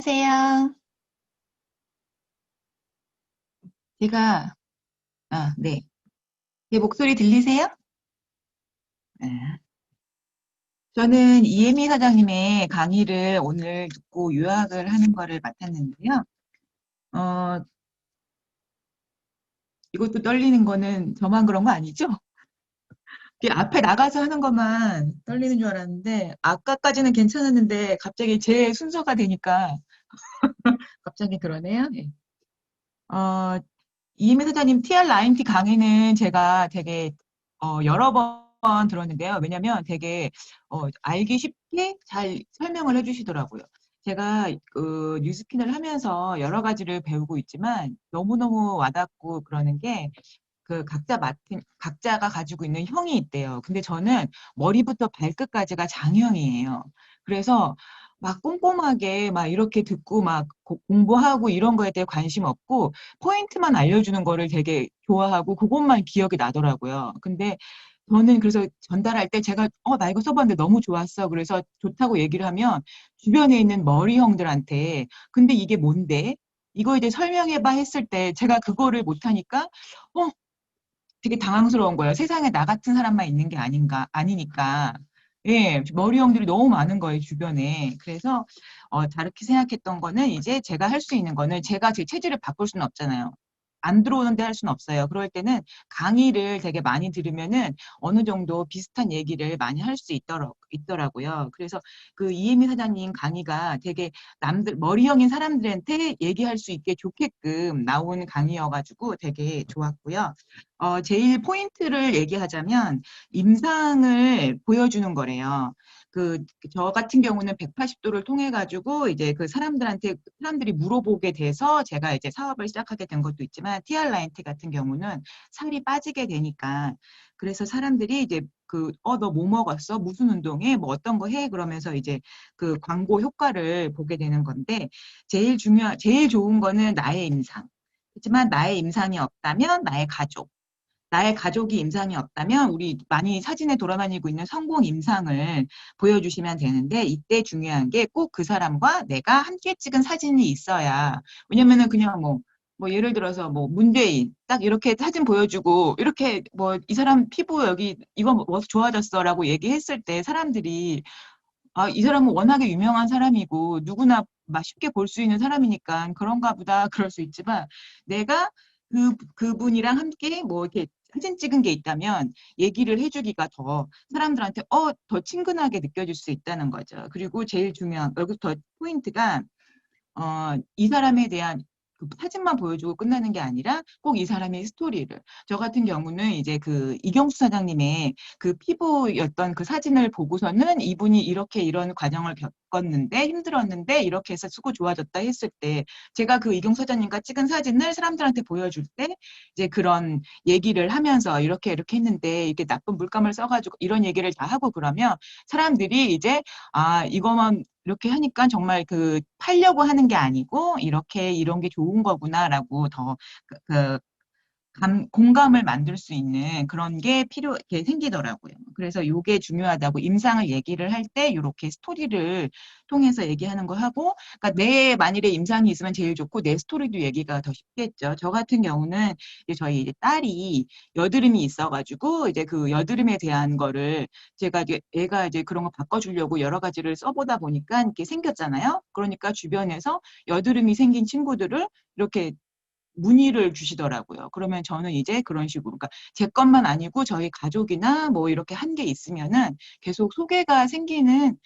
안녕하세요. 제가, 네. 제 목소리 들리세요? 네. 저는 이혜미 사장님의 강의를 오늘 듣고 요약을 하는 거를 맡았는데요. 어, 이것도 떨리는 거는 저만 그런 거 아니죠? 이게 앞에 나가서 하는 것만 떨리는 줄 알았는데, 아까까지는 괜찮았는데, 갑자기 제 순서가 되니까, 갑자기 그러네요. 네. 어, 이혜미 사장님 TR9T 강의는 제가 되게 여러 번 들었는데요. 왜냐면 되게 알기 쉽게 잘 설명을 해주시더라고요. 제가 그 뉴스킨을 하면서 여러 가지를 배우고 있지만 너무너무 와닿고 그러는 게 그 각자가 가지고 있는 형이 있대요. 근데 저는 머리부터 발끝까지가 장형이에요. 그래서 막 꼼꼼하게 막 이렇게 듣고 막 공부하고 이런 거에 대해 관심 없고 포인트만 알려주는 거를 되게 좋아하고 그것만 기억이 나더라고요. 근데 저는 그래서 전달할 때 제가 나 이거 써봤는데 너무 좋았어. 그래서 좋다고 얘기를 하면 주변에 있는 머리형들한테 근데 이게 뭔데? 이거에 대해 설명해봐 했을 때 제가 그거를 못하니까 어, 되게 당황스러운 거예요. 세상에 나 같은 사람만 있는 게 아니니까. 예, 머리형들이 너무 많은 거예요, 주변에. 그래서, 다르게 생각했던 거는 이제 제가 할 수 있는 거는 제가 제 체질을 바꿀 수는 없잖아요. 안 들어오는데 할 수는 없어요. 그럴 때는 강의를 되게 많이 들으면은 어느 정도 비슷한 얘기를 많이 할 수 있더라고요. 그래서 그 이혜미 사장님 강의가 되게 머리형인 사람들한테 얘기할 수 있게 좋게끔 나온 강의여가지고 되게 좋았고요. 제일 포인트를 얘기하자면 임상을 보여주는 거래요. 그, 저 같은 경우는 180도를 통해 가지고 이제 그 사람들이 물어보게 돼서 제가 이제 사업을 시작하게 된 것도 있지만 TR9T 같은 경우는 살이 빠지게 되니까 그래서 사람들이 이제 너 뭐 먹었어? 무슨 운동해? 뭐 어떤 거 해? 그러면서 이제 그 광고 효과를 보게 되는 건데 제일 좋은 거는 나의 임상. 그렇지만 나의 임상이 없다면 나의 가족. 나의 가족이 임상이 없다면 우리 많이 사진에 돌아다니고 있는 성공 임상을 보여주시면 되는데 이때 중요한 게 꼭 그 사람과 내가 함께 찍은 사진이 있어야 왜냐면은 그냥 뭐 예를 들어서 뭐 문재인 딱 이렇게 사진 보여주고 이렇게 뭐 이 사람 피부 여기 이거 뭐 좋아졌어라고 얘기했을 때 사람들이 이 사람은 워낙에 유명한 사람이고 누구나 막 쉽게 볼 수 있는 사람이니까 그런가 보다 그럴 수 있지만 내가 그분이랑 함께 뭐 이렇게 사진 찍은 게 있다면 얘기를 해주기가 더 사람들한테 더 친근하게 느껴질 수 있다는 거죠. 그리고 제일 중요한 여기서 더 포인트가 이 사람에 대한 그 사진만 보여주고 끝나는 게 아니라 꼭 이 사람의 스토리를. 저 같은 경우는 이제 그 이경수 사장님의 그 피부였던 그 사진을 보고서는 이분이 이렇게 이런 과정을 겪었는데 힘들었는데 이렇게 해서 쓰고 좋아졌다 했을 때 제가 그 이경수 사장님과 찍은 사진을 사람들한테 보여줄 때 이제 그런 얘기를 하면서 이렇게 했는데 이렇게 나쁜 물감을 써가지고 이런 얘기를 다 하고 그러면 사람들이 이제 이거만 이렇게 하니까 정말 팔려고 하는 게 아니고, 이렇게, 이런 게 좋은 거구나라고 더, 그, 그 공감을 만들 수 있는 그런 게 이렇게 생기더라고요. 그래서 이게 중요하다고 임상을 얘기를 할 때 이렇게 스토리를 통해서 얘기하는 거 하고, 그러니까 내 만일에 임상이 있으면 제일 좋고 내 스토리도 얘기가 더 쉽겠죠. 저 같은 경우는 이제 저희 이제 딸이 여드름이 있어가지고 이제 그 여드름에 대한 거를 제가 이제 애가 이제 그런 거 바꿔주려고 여러 가지를 써보다 보니까 이렇게 생겼잖아요. 그러니까 주변에서 여드름이 생긴 친구들을 이렇게 문의를 주시더라고요. 그러면 저는 이제 그런 식으로, 그러니까 제 것만 아니고 저희 가족이나 뭐 이렇게 한 게 있으면은 계속 소개가 생기는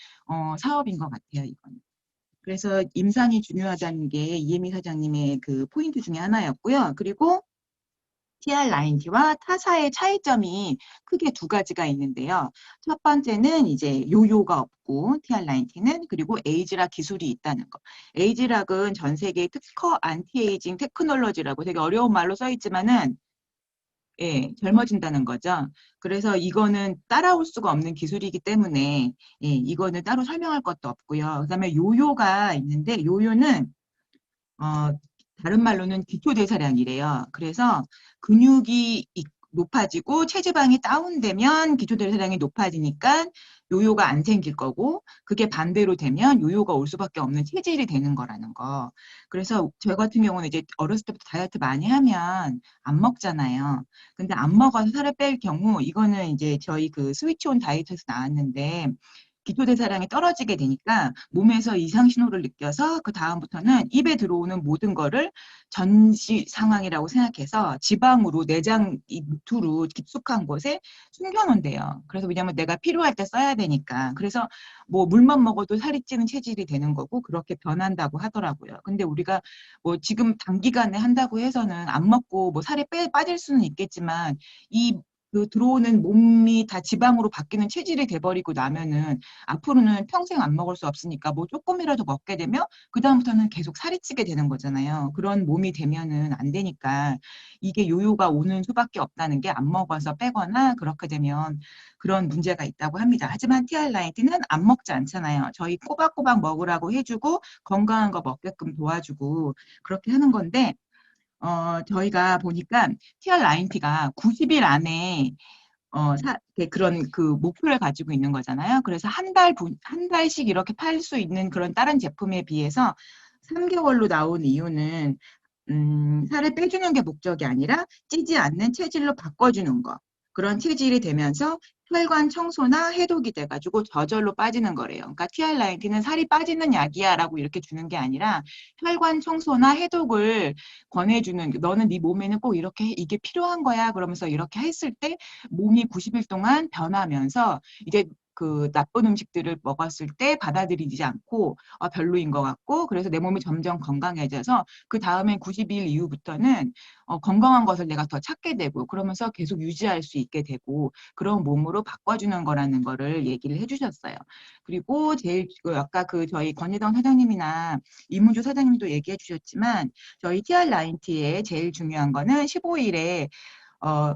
사업인 것 같아요, 이거는. 그래서 임상이 중요하다는 게 이혜미 사장님의 그 포인트 중에 하나였고요. 그리고 TR9T와 타사의 차이점이 크게 두 가지가 있는데요. 첫 번째는 이제 요요가 없고 TR9T는 그리고 에이지락 기술이 있다는 거. 에이지락은 전 세계 특허 안티에이징 테크놀로지라고 되게 어려운 말로 써 있지만은 예, 젊어진다는 거죠. 그래서 이거는 따라올 수가 없는 기술이기 때문에 예, 이거는 따로 설명할 것도 없고요. 그다음에 요요가 있는데 요요는 어, 다른 말로는 기초대사량이래요. 그래서 근육이 높아지고 체지방이 다운되면 기초대사량이 높아지니까 요요가 안 생길 거고 그게 반대로 되면 요요가 올 수밖에 없는 체질이 되는 거라는 거. 그래서 저 같은 경우는 이제 어렸을 때부터 다이어트 많이 하면 안 먹잖아요. 근데 안 먹어서 살을 뺄 경우 이거는 이제 저희 그 스위치 온 다이어트에서 나왔는데 기초대사량이 떨어지게 되니까 몸에서 이상 신호를 느껴서 그 다음부터는 입에 들어오는 모든 거를 전시 상황이라고 생각해서 지방으로 내장 이 두루 깊숙한 곳에 숨겨놓은대요. 그래서 왜냐면 내가 필요할 때 써야 되니까. 그래서 뭐 물만 먹어도 살이 찌는 체질이 되는 거고 그렇게 변한다고 하더라고요. 근데 우리가 뭐 지금 단기간에 한다고 해서는 안 먹고 뭐 살이 빠질 수는 있겠지만 이 그 들어오는 몸이 다 지방으로 바뀌는 체질이 돼버리고 나면은 앞으로는 평생 안 먹을 수 없으니까 뭐 조금이라도 먹게 되면 그다음부터는 계속 살이 찌게 되는 거잖아요. 그런 몸이 되면은 안 되니까 이게 요요가 오는 수밖에 없다는 게 안 먹어서 빼거나 그렇게 되면 그런 문제가 있다고 합니다. 하지만 TR90는 안 먹지 않잖아요. 저희 꼬박꼬박 먹으라고 해주고 건강한 거 먹게끔 도와주고 그렇게 하는 건데 저희가 보니까 TR90가 90일 안에 그런 그 목표를 가지고 있는 거잖아요. 그래서 한 달씩 이렇게 팔 수 있는 그런 다른 제품에 비해서 3개월로 나온 이유는, 살을 빼주는 게 목적이 아니라 찌지 않는 체질로 바꿔주는 거. 그런 체질이 되면서 혈관 청소나 해독이 돼가지고 저절로 빠지는 거래요. 그러니까 TR90는 살이 빠지는 약이야 라고 이렇게 주는 게 아니라 혈관 청소나 해독을 권해주는, 너는 네 몸에는 꼭 이렇게 이게 필요한 거야 그러면서 이렇게 했을 때 몸이 90일 동안 변하면서 이제 그 나쁜 음식들을 먹었을 때 받아들이지 않고 별로인 것 같고 그래서 내 몸이 점점 건강해져서 그 다음에 90일 이후부터는 건강한 것을 내가 더 찾게 되고 그러면서 계속 유지할 수 있게 되고 그런 몸으로 바꿔주는 거라는 거를 얘기를 해주셨어요. 그리고 제일 아까 그 저희 권혜동 사장님이나 이문주 사장님도 얘기해 주셨지만 저희 TR90의 제일 중요한 거는 15일에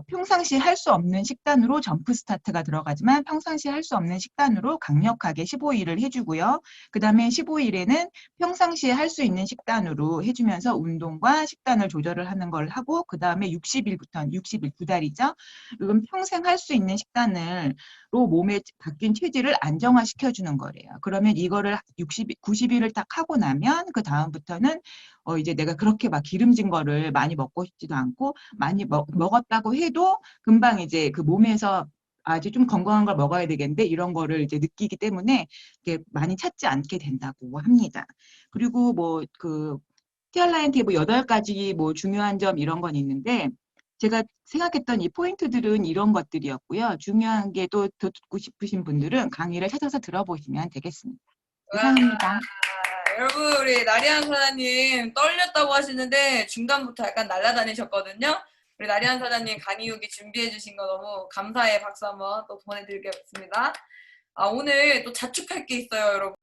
평상시 할 수 없는 식단으로 점프 스타트가 들어가지만 평상시 할 수 없는 식단으로 강력하게 15일을 해주고요. 그 다음에 15일에는 평상시에 할 수 있는 식단으로 해주면서 운동과 식단을 조절을 하는 걸 하고 그 다음에 60일부터는 60일 2달이죠. 이건 평생 할 수 있는 식단으로 몸에 바뀐 체질을 안정화시켜주는 거래요. 그러면 이거를 90일을 딱 하고 나면 그 다음부터는 이제 내가 그렇게 막 기름진 거를 많이 먹고 싶지도 않고 많이 먹었다고 해도 금방 이제 그 몸에서 이제 좀 건강한 걸 먹어야 되겠는데 이런 거를 이제 느끼기 때문에 이게 많이 찾지 않게 된다고 합니다. 그리고 뭐 그 티알라인티의 뭐 8가지 뭐 중요한 점 이런 건 있는데 제가 생각했던 이 포인트들은 이런 것들이었고요. 중요한 게 또 더 듣고 싶으신 분들은 강의를 찾아서 들어보시면 되겠습니다. 와, 이상입니다. 여러분 우리 나리안 사장님 떨렸다고 하시는데 중간부터 약간 날아다니셨거든요. 우리 나리안 사장님 강의 후기 준비해 주신 거 너무 감사해 박수 한번 또 보내드리겠습니다. 오늘 또 자축할 게 있어요, 여러분.